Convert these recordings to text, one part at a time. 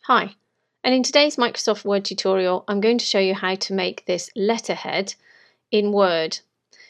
Hi, and in today's Microsoft Word tutorial, I'm going to show you how to make this letterhead in Word.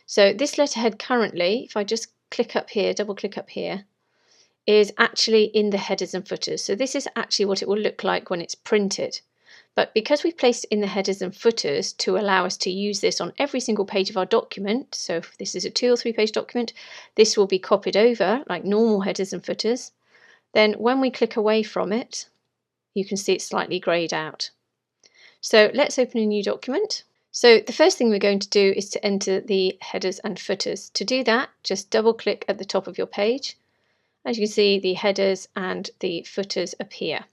So this letterhead currently, if I just click up here, double click up here, is actually in the headers and footers. So this is actually what it will look like when it's printed. But because we've placed it in the headers and footers to allow us to use this on every single page of our document, so if this is a 2 or 3 page document, this will be copied over like normal headers and footers. Then when we click away from it, you can see it's slightly greyed out. So let's open a new document. So the first thing we're going to do is to enter the headers and footers. To do that, just double click at the top of your page. As you can see, the headers and the footers appear.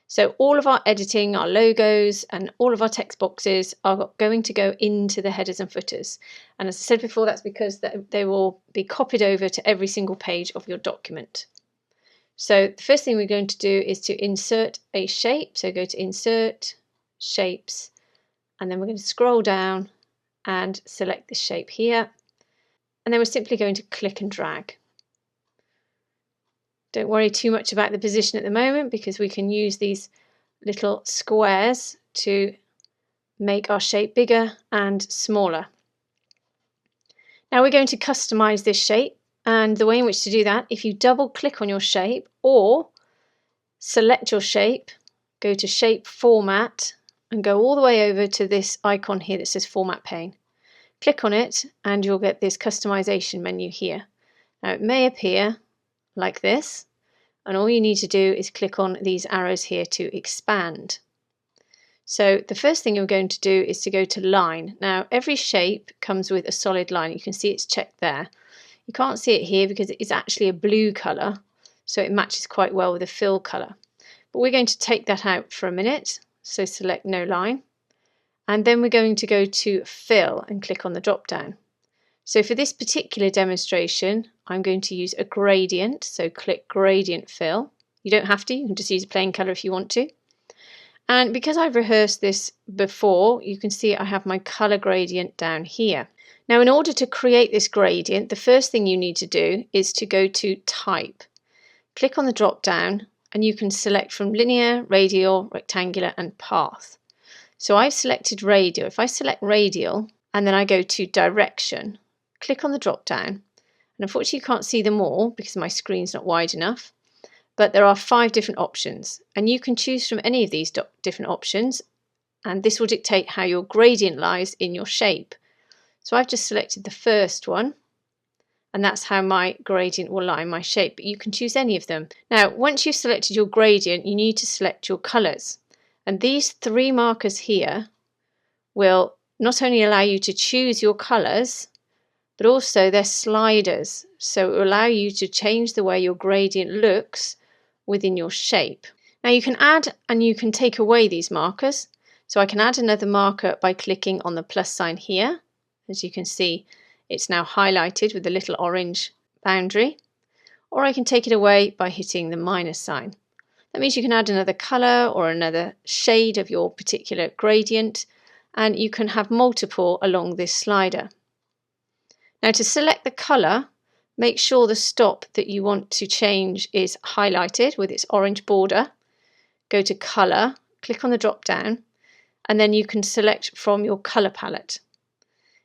So all of our editing, our logos, and all of our text boxes are going to go into the headers and footers. And as I said before, that's because they will be copied over to every single page of your document. So the first thing we're going to do is to insert a shape. So go to Insert, Shapes, and then we're going to scroll down and select the shape here. And then we're simply going to click and drag. Don't worry too much about the position at the moment because we can use these little squares to make our shape bigger and smaller. Now we're going to customize this shape. And the way in which to do that, if you double click on your shape or select your shape, go to Shape Format and go all the way over to this icon here that says Format Pane. Click on it and you'll get this customization menu here. Now it may appear like this, and all you need to do is click on these arrows here to expand. So the first thing you're going to do is to go to Line. Now every shape comes with a solid line. You can see it's checked there. You can't see it here because it's actually a blue colour, so it matches quite well with the fill colour. But we're going to take that out for a minute, so select No Line. And then we're going to go to Fill and click on the drop down. So for this particular demonstration, I'm going to use a gradient, so click Gradient Fill. You don't have to, you can just use a plain colour if you want to. And because I've rehearsed this before, you can see I have my colour gradient down here. Now, in order to create this gradient, the first thing you need to do is to go to Type. Click on the drop down and you can select from Linear, Radial, Rectangular and Path. So I've selected Radial. If I select Radial and then I go to Direction, click on the drop down. And unfortunately you can't see them all because my screen's not wide enough. But there are 5 different options and you can choose from any of these different options, and this will dictate how your gradient lies in your shape. So I've just selected the first one, and that's how my gradient will lie in my shape, but you can choose any of them. Now, once you've selected your gradient, you need to select your colours. And these 3 markers here will not only allow you to choose your colours, but also they're sliders. So it will allow you to change the way your gradient looks within your shape. Now you can add and you can take away these markers. So I can add another marker by clicking on the plus sign here. As you can see, it's now highlighted with a little orange boundary. Or I can take it away by hitting the minus sign. That means you can add another colour or another shade of your particular gradient, and you can have multiple along this slider. Now to select the colour, make sure the stop that you want to change is highlighted with its orange border. Go to Colour, click on the drop down, and then you can select from your colour palette.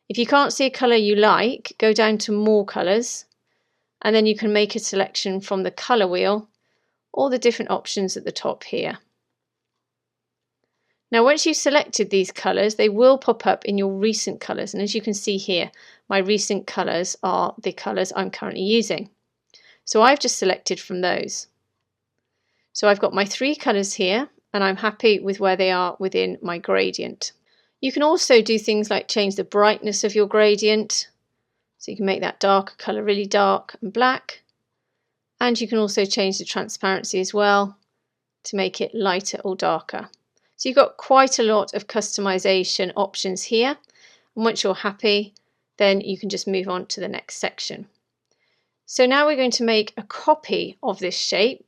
If you can't see a colour you like, go down to More Colours, and then you can make a selection from the colour wheel or the different options at the top here. Now once you've selected these colours, they will pop up in your recent colours, and as you can see here, my recent colours are the colours I'm currently using. So I've just selected from those. So I've got my 3 colours here, and I'm happy with where they are within my gradient. You can also do things like change the brightness of your gradient, so you can make that darker colour really dark and black, and you can also change the transparency as well to make it lighter or darker. So you've got quite a lot of customization options here, and once you're happy, then you can just move on to the next section. So now we're going to make a copy of this shape.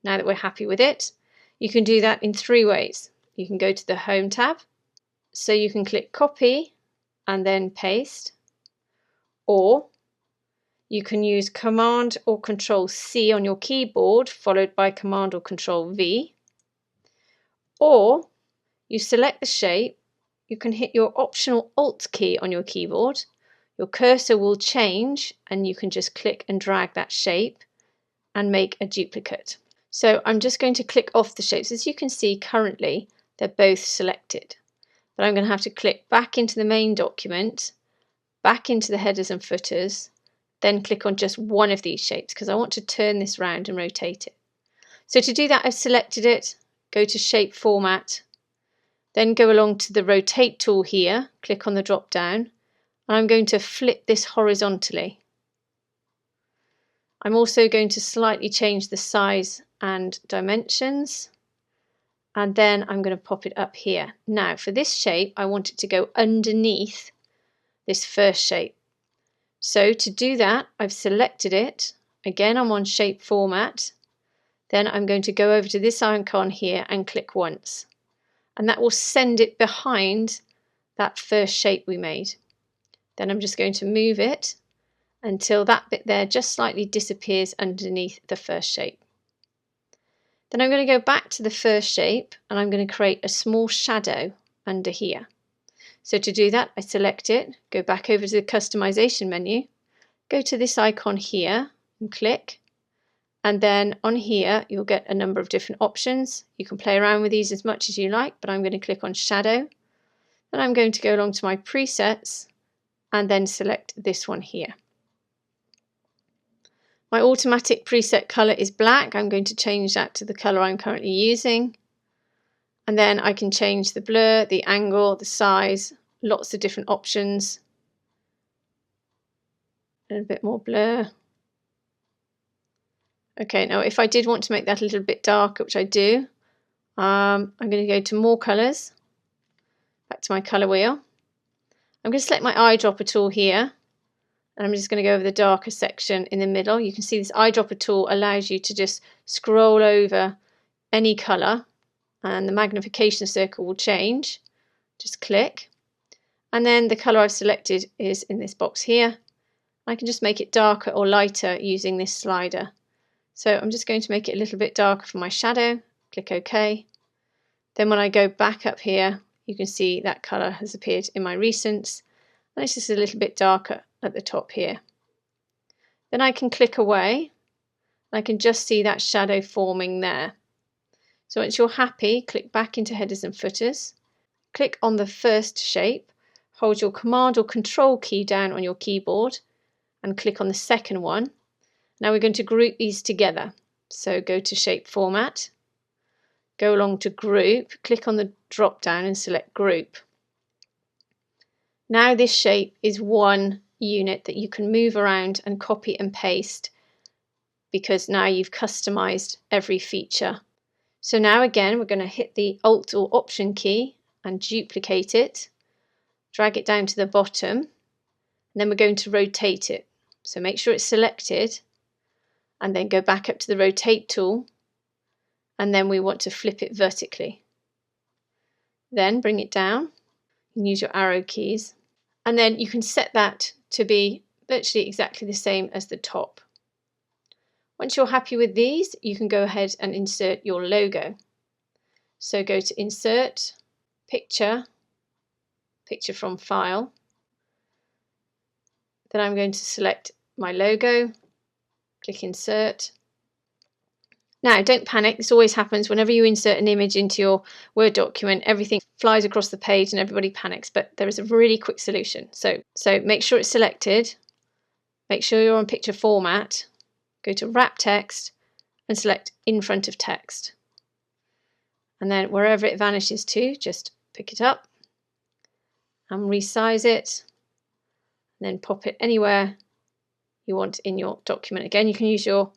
Now that we're happy with it, you can do that in 3 ways. You can go to the Home tab, so you can click Copy and then Paste, or you can use Command or Control C on your keyboard followed by Command or Control V. Or you select the shape, you can hit your optional Alt key on your keyboard, your cursor will change and you can just click and drag that shape and make a duplicate. So I'm just going to click off the shapes. As you can see currently they're both selected, but I'm going to have to click back into the main document, back into the headers and footers, then click on just one of these shapes because I want to turn this round and rotate it. So to do that, I've selected it, go to Shape Format, then go along to the Rotate tool here, click on the drop down, and I'm going to flip this horizontally. I'm also going to slightly change the size and dimensions, and then I'm going to pop it up here. Now for this shape, I want it to go underneath this first shape. So to do that, I've selected it. Again, I'm on Shape Format. Then I'm going to go over to this icon here and click once. And that will send it behind that first shape we made. Then I'm just going to move it until that bit there just slightly disappears underneath the first shape. Then I'm going to go back to the first shape and I'm going to create a small shadow under here. So to do that, I select it, go back over to the customization menu, go to this icon here and click. And then on here, you'll get a number of different options. You can play around with these as much as you like, but I'm going to click on Shadow. Then I'm going to go along to my presets and then select this one here. My automatic preset color is black. I'm going to change that to the color I'm currently using. And then I can change the blur, the angle, the size, lots of different options. And a bit more blur. Okay, now if I did want to make that a little bit darker, which I do, I'm going to go to more colours, back to my colour wheel. I'm going to select my eyedropper tool here, and I'm just going to go over the darker section in the middle. You can see this eyedropper tool allows you to just scroll over any colour, and the magnification circle will change. Just click, and then the colour I've selected is in this box here. I can just make it darker or lighter using this slider. So I'm just going to make it a little bit darker for my shadow, click OK. Then when I go back up here, you can see that colour has appeared in my recents, and it's just a little bit darker at the top here. Then I can click away, and I can just see that shadow forming there. So once you're happy, click back into headers and footers, click on the first shape, hold your Command or Control key down on your keyboard, and click on the second one. Now we're going to group these together. So go to Shape Format, go along to Group, click on the drop down and select Group. Now this shape is one unit that you can move around and copy and paste because now you've customized every feature. So now again, we're going to hit the Alt or Option key and duplicate it, drag it down to the bottom, and then we're going to rotate it. So make sure it's selected, and then go back up to the Rotate tool, and then we want to flip it vertically. Then bring it down and use your arrow keys, and then you can set that to be virtually exactly the same as the top. Once you're happy with these, you can go ahead and insert your logo. So go to Insert, Picture, Picture from File. Then I'm going to select my logo, click Insert. Now don't panic, this always happens whenever you insert an image into your Word document, everything flies across the page and everybody panics, but there is a really quick solution. So make sure it's selected, make sure you're on picture format, go to Wrap Text and select In Front of Text. And then wherever it vanishes to, just pick it up and resize it, and then pop it anywhere you want in your document. Again, you can use your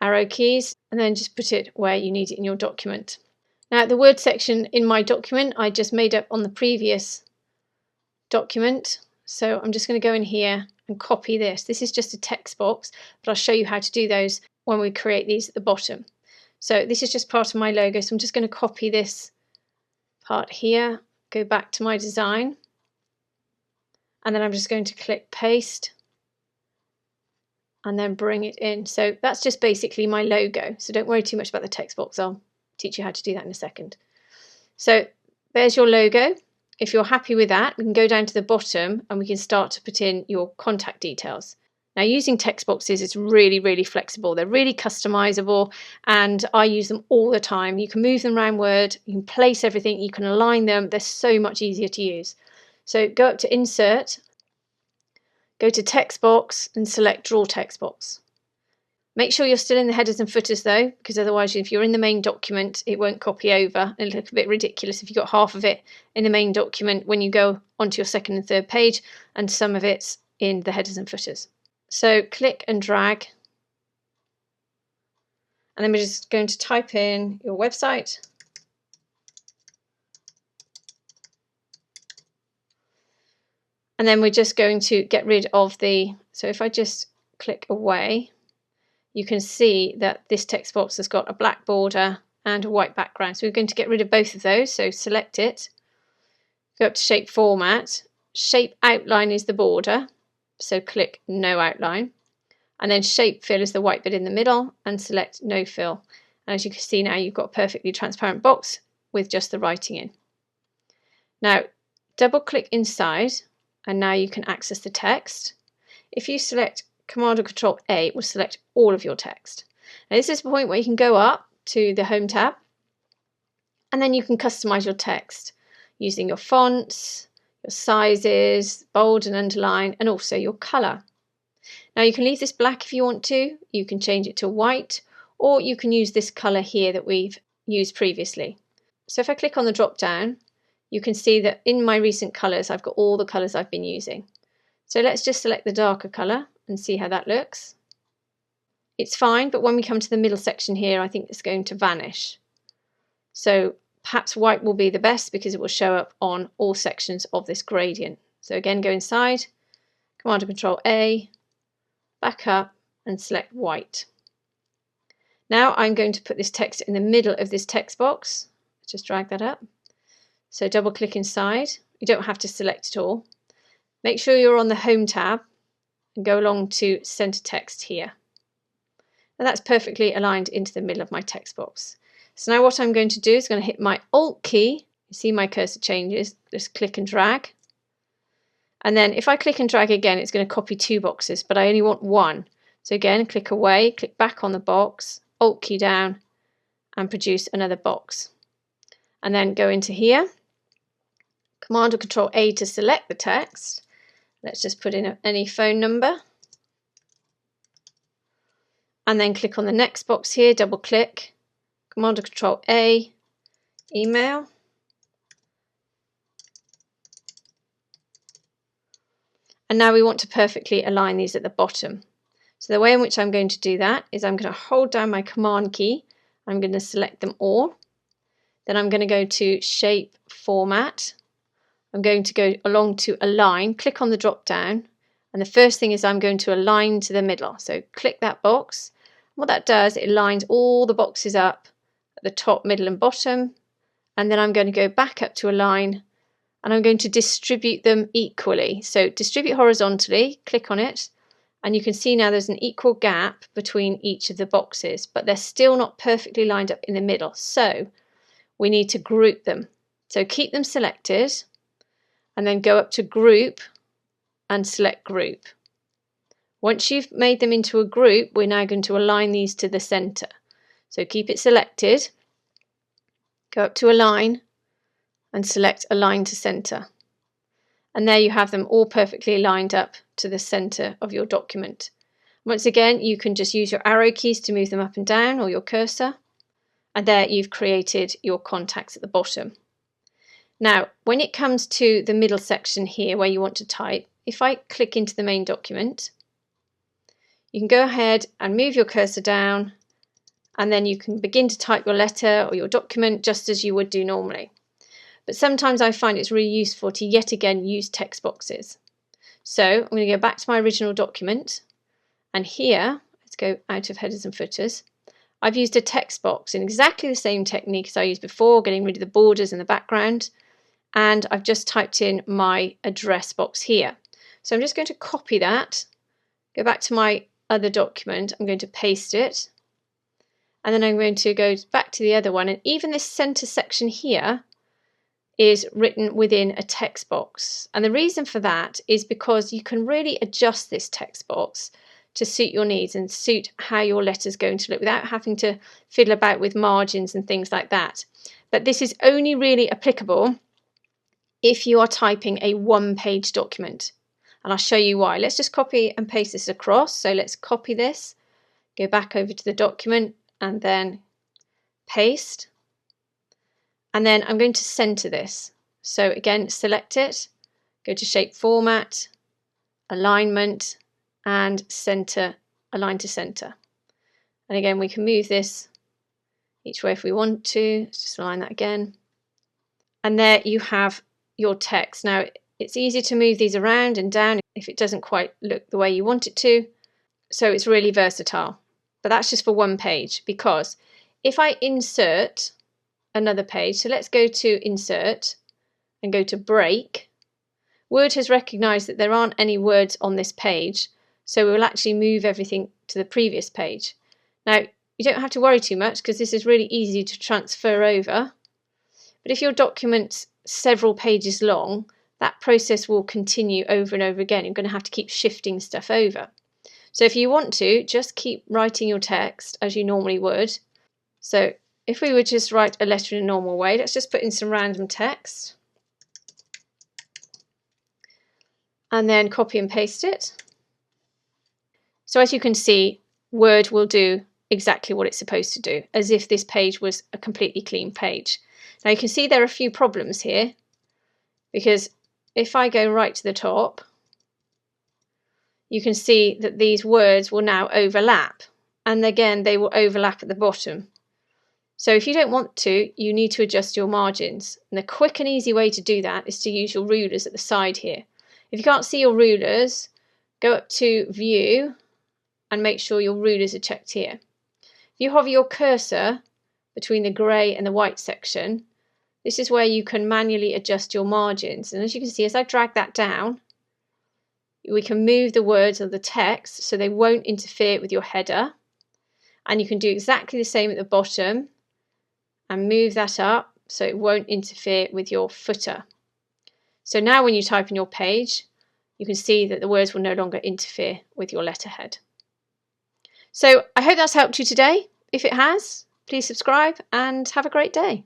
arrow keys and then just put it where you need it in your document. Now the word section in my document I just made up on the previous document, so I'm just going to go in here and copy this. This is just a text box, but I'll show you how to do those when we create these at the bottom. So this is just part of my logo, so I'm just going to copy this part here, go back to my design, and then I'm just going to click paste and then bring it in. So that's just basically my logo, so don't worry too much about the text box. I'll teach you how to do that in a second. So there's your logo. If you're happy with that, we can go down to the bottom and we can start to put in your contact details. Now, using text boxes is really, really flexible. They're really customizable and I use them all the time. You can move them around Word, you can place everything, you can align them. They're so much easier to use. So go up to Insert, go to Text Box and select Draw Text Box. Make sure you're still in the headers and footers though, because otherwise if you're in the main document, it won't copy over. It'll look a bit ridiculous if you've got half of it in the main document when you go onto your second and third page and some of it's in the headers and footers. So click and drag. And then we're just going to type in your website. And then we're just going to get rid of so if I just click away, you can see that this text box has got a black border and a white background. So we're going to get rid of both of those. So select it, go up to Shape Format. Shape Outline is the border. So click No Outline. And then Shape Fill is the white bit in the middle and select No Fill. And as you can see now, you've got a perfectly transparent box with just the writing in. Now, double click inside and now you can access the text. If you select Command or Control A, it will select all of your text. Now this is the point where you can go up to the Home tab and then you can customize your text using your fonts, your sizes, bold and underline, and also your color. Now you can leave this black if you want to, you can change it to white, or you can use this color here that we've used previously. So if I click on the drop down, you can see that in my recent colors, I've got all the colors I've been using. So let's just select the darker color and see how that looks. It's fine, but when we come to the middle section here, I think it's going to vanish. So perhaps white will be the best because it will show up on all sections of this gradient. So again, go inside, Command and Control A, back up and select white. Now I'm going to put this text in the middle of this text box. Just drag that up. So double click inside. You don't have to select it all. Make sure you're on the Home tab and go along to Center Text here. And that's perfectly aligned into the middle of my text box. So now what I'm going to do is going to hit my Alt key. You see my cursor changes. Just click and drag. And then if I click and drag again, it's going to copy two boxes, but I only want one. So again, click away, click back on the box, Alt key down, and produce another box. And then go into here, Command or Control A to select the text. Let's just put in any phone number. And then click on the next box here, double click, Command or Control A, email. And now we want to perfectly align these at the bottom. So the way in which I'm going to do that is I'm going to hold down my Command key. I'm going to select them all. Then I'm going to go to Shape Format. I'm going to go along to Align, click on the drop down. And the first thing is I'm going to align to the middle. So click that box. What that does, it lines all the boxes up at the top, middle and bottom. And then I'm going to go back up to Align and I'm going to distribute them equally. So distribute horizontally, click on it. And you can see now there's an equal gap between each of the boxes, but they're still not perfectly lined up in the middle. So we need to group them. So keep them selected and then go up to Group and select Group. Once you've made them into a group, we're now going to align these to the center. So keep it selected, go up to Align and select Align to Center. And there you have them all perfectly lined up to the center of your document. Once again, you can just use your arrow keys to move them up and down or your cursor. And there you've created your contacts at the bottom. Now, when it comes to the middle section here where you want to type, if I click into the main document, you can go ahead and move your cursor down and then you can begin to type your letter or your document just as you would do normally. But sometimes I find it's really useful to yet again use text boxes. So I'm going to go back to my original document and here, let's go out of headers and footers. I've used a text box in exactly the same technique as I used before, getting rid of the borders and the background. And I've just typed in my address box here. So I'm just going to copy that, go back to my other document, I'm going to paste it, and then I'm going to go back to the other one, and even this center section here, is written within a text box. And the reason for that is because you can really adjust this text box to suit your needs and suit how your letter is going to look without having to fiddle about with margins and things like that. But this is only really applicable if you are typing a one-page document. And I'll show you why. Let's just copy and paste this across. So let's copy this, go back over to the document and then paste. And then I'm going to center this. So again, select it, go to shape format, alignment, and center, align to center. And again, we can move this each way if we want to. Let's just align that again. And there you have your text. Now, it's easy to move these around and down if it doesn't quite look the way you want it to. So it's really versatile. But that's just for one page, because if I insert another page, so let's go to insert and go to break. Word has recognized that there aren't any words on this page, so we will actually move everything to the previous page. Now, you don't have to worry too much because this is really easy to transfer over. But if your document's several pages long, that process will continue over and over again. You're going to have to keep shifting stuff over. So if you want to, just keep writing your text as you normally would. So if we would just write a letter in a normal way, let's just put in some random text and then copy and paste it. So as you can see, Word will do exactly what it's supposed to do, as if this page was a completely clean page. Now you can see there are a few problems here, because if I go right to the top, you can see that these words will now overlap, and again they will overlap at the bottom. So if you don't want to, you need to adjust your margins. And the quick and easy way to do that is to use your rulers at the side here. If you can't see your rulers, go up to View and make sure your rulers are checked here. If you hover your cursor between the grey and the white section, this is where you can manually adjust your margins. And as you can see, as I drag that down, we can move the words or the text so they won't interfere with your header. And you can do exactly the same at the bottom and move that up so it won't interfere with your footer. So now when you type in your page, you can see that the words will no longer interfere with your letterhead. So I hope that's helped you today. If it has, please subscribe and have a great day.